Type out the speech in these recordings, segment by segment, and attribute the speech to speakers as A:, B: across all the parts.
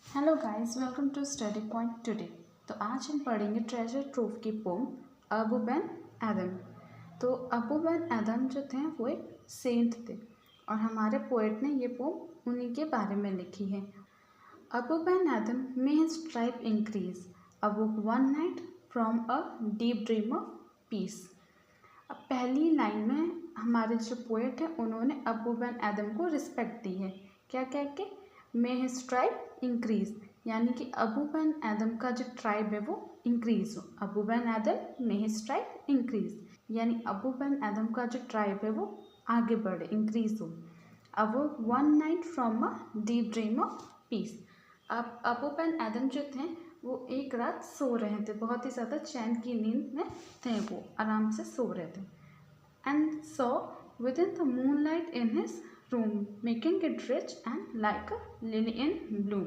A: Hello guys, welcome to study point today. तो आज हम पढ़ेंगे ट्रेजर ट्रूव की पोम अबू बेन एडम। तो अबू बेन एडम जो थे वो एक सेंट थे और हमारे पोएट ने ये पोम उन्हीं के बारे में लिखी है। Abu Ben Adam may his tribe increase अवोक one night from a deep dream of peace. अब पहली लाइन में हमारे जो पोएट हैं उन्होंने अबू बेन एडम को रिस्पेक्ट दी है। क्या कह के? मे हिज ट्राइब इंक्रीज, यानी कि अबू बेन एडम का जो ट्राइब है वो इंक्रीज हो। अबू बेन एडम मे हिज ट्राइब इंक्रीज, यानी अबू बेन एडम का जो ट्राइब है वो आगे बढ़े, इंक्रीज हो। Abu one night from a deep dream of peace. अब अबू बेन एडम जो थे वो एक रात सो रहे थे, बहुत ही ज़्यादा चैन की नींद में थे, वो आराम से सो रहे थे। And so within the moon light in his room, making it rich and like a lily in bloom।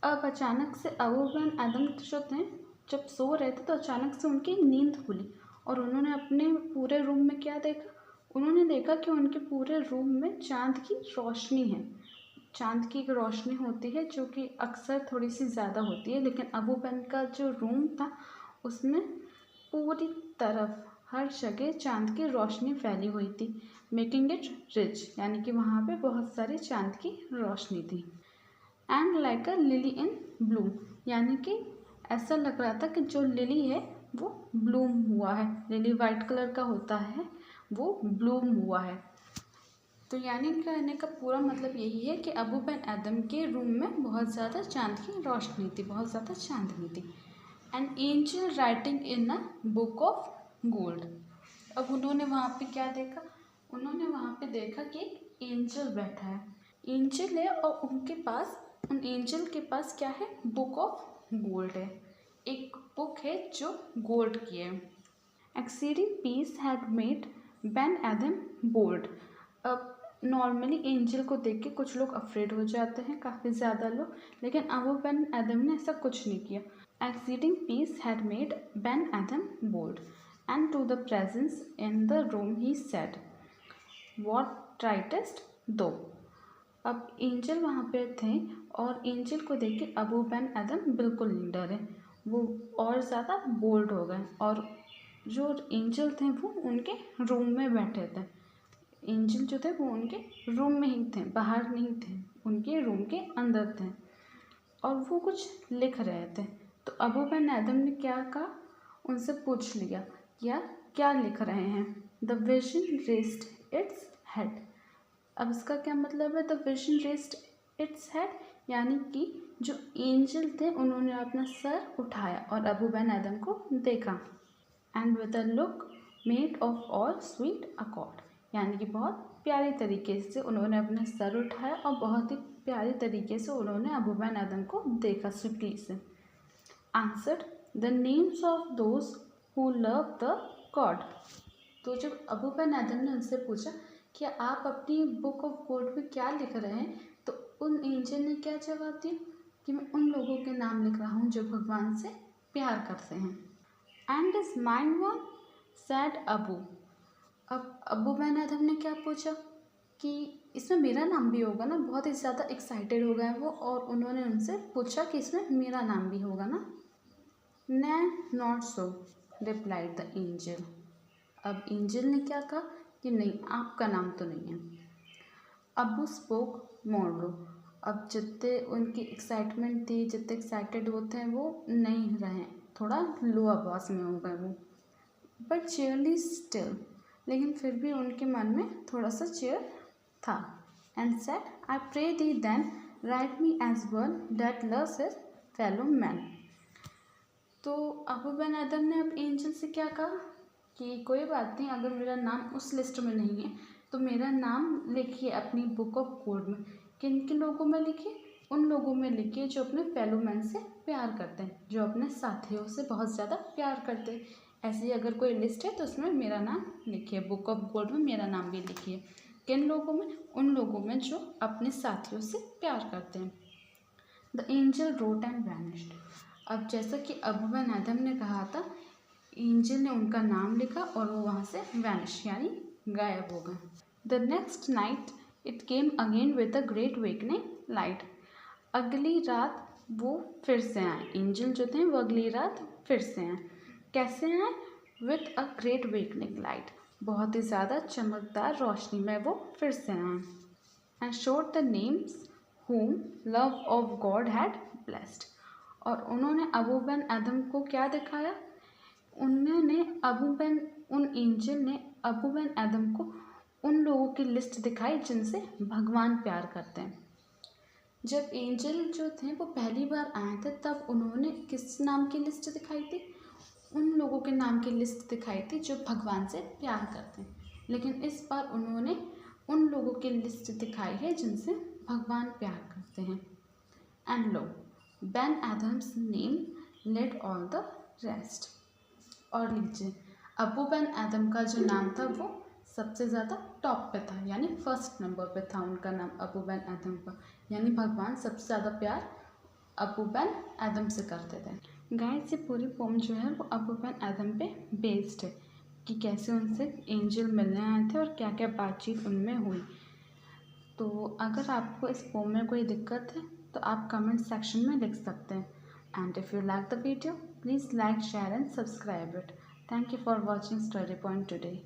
A: अब अचानक से अबू बेन एडम जो थे जब सो रहे थे तो अचानक से उनकी नींद खुली और उन्होंने अपने पूरे रूम में क्या देखा? उन्होंने देखा कि उनके पूरे रूम में चांद की रोशनी है। चांद की एक रोशनी होती है जो कि अक्सर थोड़ी सी ज़्यादा होती है, लेकिन अबू बेन का जो रूम था उसमें पूरी तरफ हर जगह चांद की रोशनी फैली हुई थी। मेकिंग इट रिच, यानी कि वहाँ पे बहुत सारी चांद की रोशनी थी। And like a lily in Bloom, यानी कि ऐसा लग रहा था कि जो लिली है वो ब्लूम हुआ है। लिली वाइट कलर का होता है, वो ब्लूम हुआ है। तो यानी कहने का पूरा मतलब यही है कि अबू बेन एडम के रूम में बहुत ज़्यादा चांद की रोशनी थी, बहुत ज़्यादा चांदनी थी। An angel writing in a book of gold. अब उन्होंने वहाँ पे क्या देखा? उन्होंने वहाँ पे देखा कि एक एंजल बैठा है। एंजल है और उन एंजल के पास क्या है? बुक ऑफ गोल्ड है। एक बुक है जो गोल्ड की है। Exceeding peace had made Ben Adhem bold. अब नॉर्मली एंजल को देख के कुछ लोग अफ्रेड हो जाते हैं, काफ़ी ज़्यादा लोग, लेकिन अबू बेन एडम ने ऐसा कुछ नहीं किया। Exceeding peace had made Ben Adhem bold and to the presence in the room he said what writest thou. अब एंजल वहाँ पे थे और एंजल को देख के अबू बेन एडम बिल्कुल नहीं डरे, वो और ज़्यादा बोल्ड हो गए और जो एंजल थे वो उनके रूम में बैठे थे। एंजल जो थे वो उनके रूम में ही थे, बाहर नहीं थे, उनके रूम के अंदर थे और वो कुछ लिख रहे थे। तो अबू बेन एडम ने क्या कहा? उनसे पूछ लिया क्या लिख रहे हैं? The vision raised its head. अब इसका क्या मतलब है? The vision raised its head, यानी कि जो एंजल थे उन्होंने अपना सर उठाया और अबू बेन एडम को देखा। And with a look made of all sweet accord, यानी कि बहुत प्यारी तरीके से उन्होंने अपना सर उठाया और बहुत ही प्यारी तरीके से उन्होंने अबू बेन एडम को देखा स्वीटली से। Answered the names of those who love the God. तो जब अबू बेन एडम ने उनसे पूछा कि आप अपनी बुक ऑफ गॉड में क्या लिख रहे हैं, तो उन एंजल ने क्या जवाब दिया कि मैं उन लोगों के नाम लिख रहा हूँ जो भगवान से प्यार करते हैं। And is mind one sad Abu. अब अबू बेन एडम ने क्या पूछा कि इसमें मेरा नाम भी होगा ना? बहुत ही ज़्यादा एक्साइटेड हो गए वो और उन्होंने उनसे पूछा कि इसमें मेरा नाम भी होगा ना? नै not so replied the angel. अब एंजल ने क्या कहा कि नहीं, आपका नाम तो नहीं है। अबू स्पोक मोरलो। अब जितने उनकी एक्साइटमेंट थी, जितने एक्साइटेड होते हैं वो नहीं रहे, थोड़ा लो आवाज़ में हो गए वो। बट चेयरली स्टिल, लेकिन फिर भी उनके मन में थोड़ा सा चेयर था। And said I pray thee then write me as one that loves his fellow man. तो अबू बेन एडम ने अब एंजल से क्या कहा कि कोई बात नहीं, अगर मेरा नाम उस लिस्ट में नहीं है तो मेरा नाम लिखिए अपनी बुक ऑफ गॉड में। किन किन लोगों में लिखिए? उन लोगों में लिखिए जो अपने फेलो मैन से प्यार करते हैं, जो अपने साथियों से बहुत ज़्यादा प्यार करते हैं। ऐसी अगर कोई लिस्ट है तो उसमें मेरा नाम लिखिए, बुक ऑफ गॉड में मेरा नाम भी लिखिए। किन लोगों में? उन लोगों में जो अपने साथियों से प्यार करते हैं। The angel wrote and vanished. अब जैसा कि अबू बेन एडम ने कहा था, एंजल ने उनका नाम लिखा और वो वहाँ से वैनिश यानी गायब हो गए। The next night it came again with a great wakening light. अगली रात वो फिर से आए। एंजल जो थे वो अगली रात फिर से आए। कैसे आए? With a great wakening light, बहुत ही ज़्यादा चमकदार रोशनी में वो फिर से आए। And showed the names whom love of God had blessed, और उन्होंने अबू बेन एदम को क्या दिखाया? उन एंजल ने अबू बेन एदम को उन लोगों की लिस्ट दिखाई जिनसे भगवान प्यार करते हैं। जब एंजल जो थे वो पहली बार आए थे तब उन्होंने किस नाम की लिस्ट दिखाई थी? उन लोगों के नाम की लिस्ट दिखाई थी जो भगवान से प्यार करते हैं। लेकिन इस बार उन्होंने उन लोगों की लिस्ट दिखाई है जिनसे भगवान प्यार करते हैं। And lo, Ben Adhem's name led all the rest, और लीजिए अबू बेन एदम का जो नाम था वो सबसे ज़्यादा टॉप पे था, यानी फर्स्ट नंबर पे था उनका नाम, अबू बेन एदम का। यानी भगवान सबसे ज़्यादा प्यार अबू बेन एदम से करते थे। गाइस, ये पूरी पोम जो है वो अबू बेन एदम पे बेस्ड है कि कैसे उनसे एंजल मिलने आए थे और क्या क्या बातचीत उनमें हुई। तो अगर आपको इस पोम में कोई दिक्कत है तो आप कमेंट सेक्शन में लिख सकते हैं। And if you like the video, please like, share and subscribe it. Thank you for watching study point today.